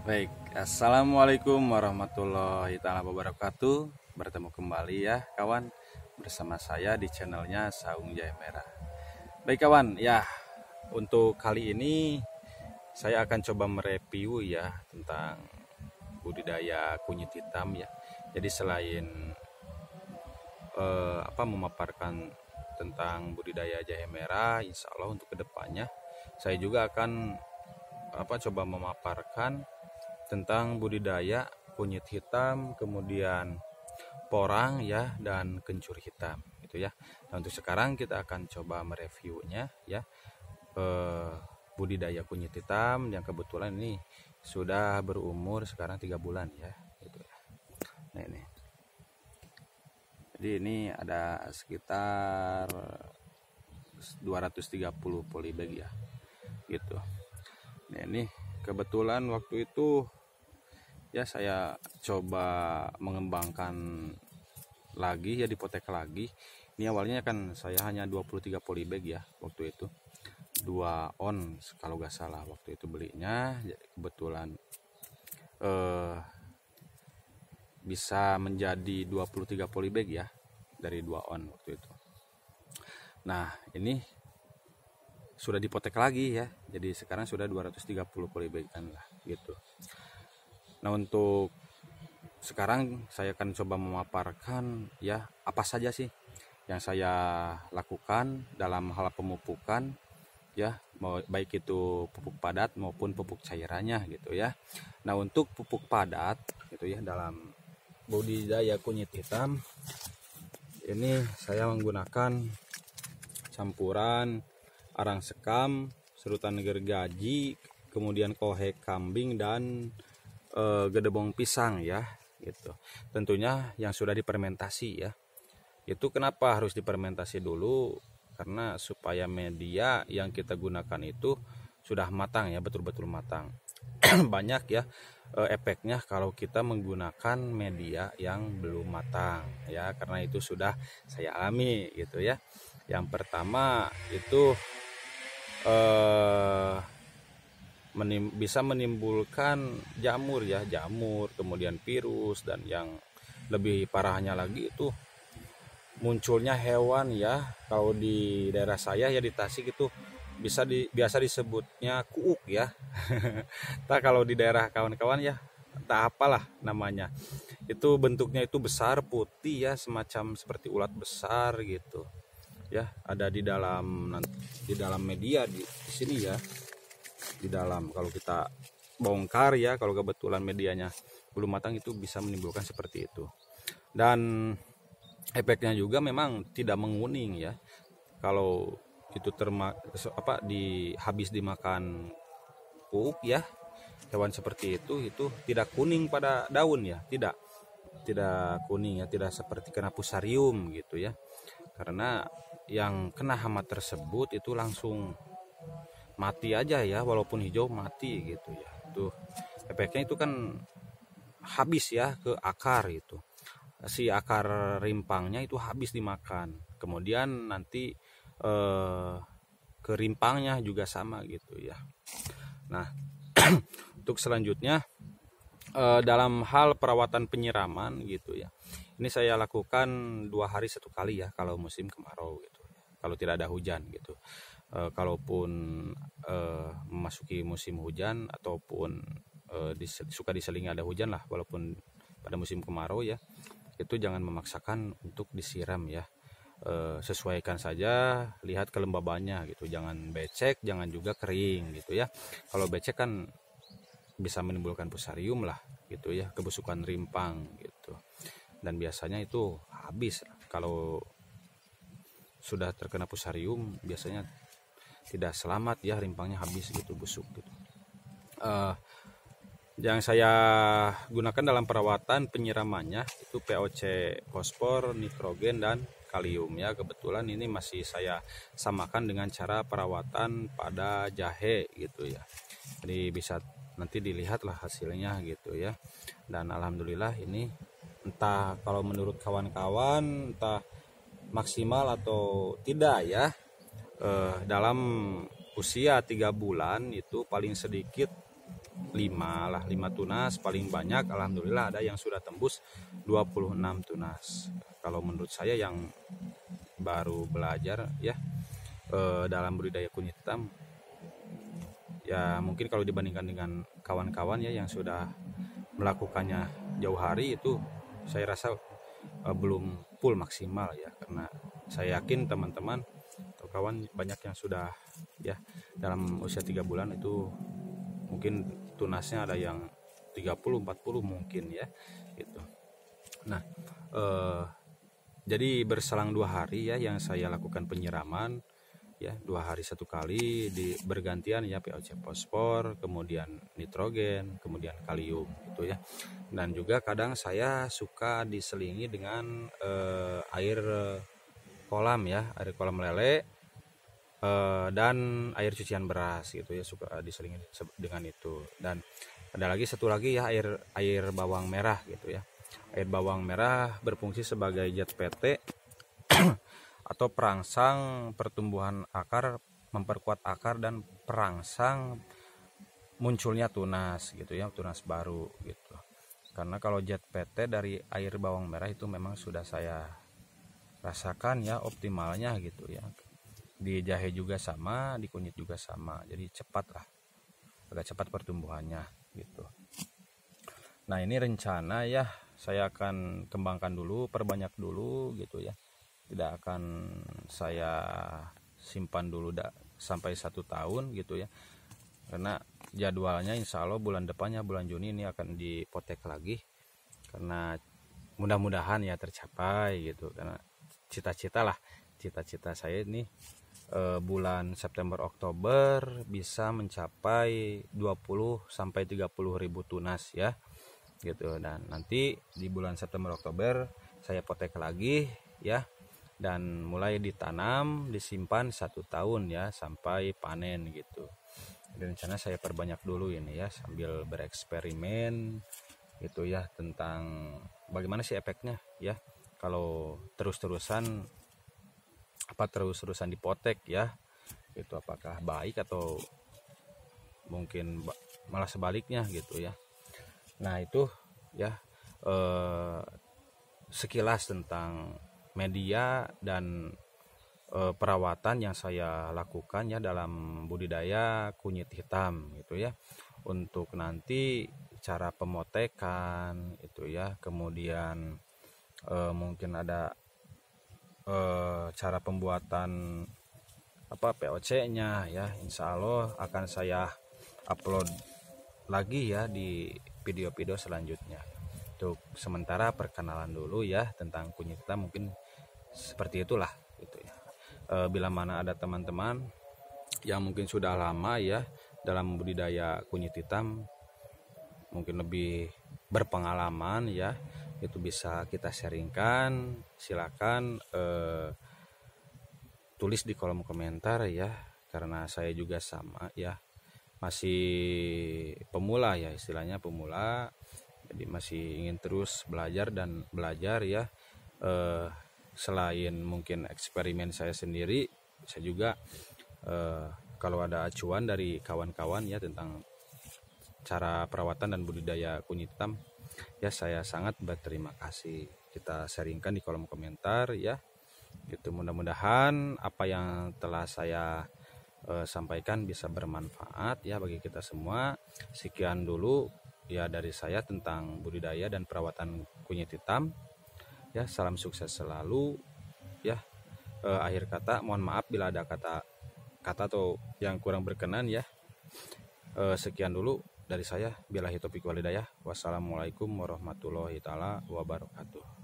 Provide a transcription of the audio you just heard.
Baik, assalamualaikum warahmatullahi taala wabarakatuh. Bertemu kembali ya kawan bersama saya di channelnya Saung Jaya Merah. Baik kawan, ya untuk kali ini saya akan coba mereview ya tentang budidaya kunyit hitam ya. Jadi selain memaparkan tentang budidaya jahe merah, insya Allah untuk kedepannya saya juga akan coba memaparkan tentang budidaya kunyit hitam, kemudian porang ya, dan kencur hitam gitu ya. Nah, untuk sekarang kita akan coba mereviewnya ya, budidaya kunyit hitam yang kebetulan ini sudah berumur sekarang 3 bulan ya gitu ya. Nah, ini ada sekitar 230 polybag ya gitu. Nah, ini kebetulan waktu itu ya saya coba mengembangkan lagi ya, dipotek lagi. Ini awalnya kan saya hanya 23 polybag ya waktu itu, 2 on kalau nggak salah waktu itu belinya. Jadi kebetulan bisa menjadi 23 polybag ya dari 2 on waktu itu. Nah, ini sudah dipotek lagi ya, jadi sekarang sudah 230 polybagan lah gitu. Nah, untuk sekarang saya akan coba memaparkan ya apa saja sih yang saya lakukan dalam hal pemupukan ya, baik itu pupuk padat maupun pupuk cairannya gitu ya. Nah, untuk pupuk padat gitu ya, dalam budidaya kunyit hitam ini saya menggunakan campuran arang sekam, serutan gergaji, kemudian kohek kambing, dan gedebong pisang ya gitu. Tentunya yang sudah difermentasi ya. Itu kenapa harus difermentasi dulu? Karena supaya media yang kita gunakan itu sudah matang ya, betul-betul matang. Banyak ya efeknya kalau kita menggunakan media yang belum matang ya, karena itu sudah saya alami gitu ya. Yang pertama itu bisa menimbulkan jamur ya, kemudian virus, dan yang lebih parahnya lagi itu munculnya hewan ya. Kalau di daerah saya ya, di Tasik itu biasa disebutnya kuuk ya. Nah, kalau di daerah kawan-kawan ya tak apalah namanya. Itu bentuknya itu besar, putih ya, semacam seperti ulat besar gitu. Ya, ada di dalam media di sini ya. Di dalam, kalau kita bongkar ya, kalau kebetulan medianya belum matang, itu bisa menimbulkan seperti itu. Dan efeknya juga memang tidak menguning ya. Kalau itu habis dimakan kuuk ya, hewan seperti itu tidak kuning pada daun ya, tidak kuning ya, tidak seperti kena fusarium gitu ya. Karena yang kena hama tersebut itu langsung mati aja ya, walaupun hijau mati gitu ya. Itu efeknya itu kan habis ya ke akar itu. Si akar rimpangnya itu habis dimakan. Kemudian nanti ke rimpangnya juga sama gitu ya. Nah, untuk selanjutnya dalam hal perawatan penyiraman gitu ya. Ini saya lakukan 2 hari 1 kali ya kalau musim kemarau gitu. Kalau tidak ada hujan gitu. Kalaupun memasuki musim hujan ataupun suka diselingi ada hujan lah, walaupun pada musim kemarau ya, itu jangan memaksakan untuk disiram ya. Sesuaikan saja, lihat kelembabannya gitu, jangan becek, jangan juga kering gitu ya. Kalau becek kan bisa menimbulkan fusarium lah gitu ya, kebusukan rimpang gitu, dan biasanya itu habis. Kalau sudah terkena fusarium biasanya tidak selamat ya, rimpangnya habis gitu, busuk gitu. Yang saya gunakan dalam perawatan penyiramannya itu POC, fosfor, nitrogen, dan kalium ya. Kebetulan ini masih saya samakan dengan cara perawatan pada jahe gitu ya. Jadi bisa nanti dilihatlah hasilnya gitu ya. Dan alhamdulillah ini, entah kalau menurut kawan-kawan entah maksimal atau tidak ya, dalam usia 3 bulan itu paling sedikit 5 tunas paling banyak. Alhamdulillah ada yang sudah tembus 26 tunas. Kalau menurut saya yang baru belajar ya dalam budidaya kunyit hitam, ya mungkin kalau dibandingkan dengan kawan-kawan ya yang sudah melakukannya jauh hari, itu saya rasa belum full maksimal ya, karena saya yakin teman-teman atau kawan banyak yang sudah ya dalam usia 3 bulan itu mungkin tunasnya ada yang 30-40 mungkin ya gitu. Nah jadi berselang 2 hari ya yang saya lakukan penyiraman ya, 2 hari 1 kali bergantian ya, POC fosfor, kemudian nitrogen, kemudian kalium gitu ya. Dan juga kadang saya suka diselingi dengan air kolam ya, air kolam lele dan air cucian beras gitu ya, suka diselingi dengan itu. Dan ada lagi satu lagi ya, air bawang merah gitu ya. Air bawang merah berfungsi sebagai zat PT atau perangsang pertumbuhan akar, memperkuat akar dan perangsang munculnya tunas gitu ya, tunas baru gitu. Karena kalau zat PT dari air bawang merah itu memang sudah saya rasakan ya optimalnya gitu ya. Di jahe juga sama, di kunyit juga sama. Jadi cepat lah, agak cepat pertumbuhannya gitu. Nah ini rencana ya saya akan kembangkan dulu, perbanyak dulu gitu ya. Tidak akan saya simpan dulu sampai 1 tahun gitu ya, karena jadwalnya insya Allah bulan depannya, bulan Juni ini akan dipotek lagi, karena mudah-mudahan ya tercapai gitu. Karena cita-cita saya ini bulan September Oktober bisa mencapai 20-30 ribu tunas ya gitu. Dan nanti di bulan September Oktober saya potek lagi ya, dan mulai ditanam, disimpan 1 tahun ya sampai panen gitu. Dan rencana saya perbanyak dulu ini ya, sambil bereksperimen gitu ya, tentang bagaimana sih efeknya ya kalau terus-terusan dipotek ya itu, apakah baik atau mungkin malah sebaliknya gitu ya. Nah itu ya sekilas tentang media dan perawatan yang saya lakukan ya dalam budidaya kunyit hitam gitu ya. Untuk nanti cara pemotekan itu ya, kemudian mungkin ada cara pembuatan POC-nya ya, insya Allah akan saya upload lagi ya di video-video selanjutnya. Untuk sementara perkenalan dulu ya tentang kunyit hitam, mungkin seperti itulah gitu ya. Bila mana ada teman-teman yang mungkin sudah lama ya dalam budidaya kunyit hitam, mungkin lebih berpengalaman ya, itu bisa kita sharingkan. Silakan tulis di kolom komentar ya, karena saya juga sama ya, masih pemula ya, istilahnya pemula, jadi masih ingin terus belajar dan belajar ya. Selain mungkin eksperimen saya sendiri, saya juga kalau ada acuan dari kawan-kawan ya tentang cara perawatan dan budidaya kunyit hitam ya, saya sangat berterima kasih. Kita sharingkan di kolom komentar ya gitu. Mudah-mudahan apa yang telah saya sampaikan bisa bermanfaat ya bagi kita semua. Sekian dulu ya dari saya tentang budidaya dan perawatan kunyit hitam ya. Salam sukses selalu ya. Akhir kata mohon maaf bila ada kata atau yang kurang berkenan ya. Sekian dulu dari saya. Billahi taufiq wal hidayah. Wassalamualaikum warahmatullahi taala wabarakatuh.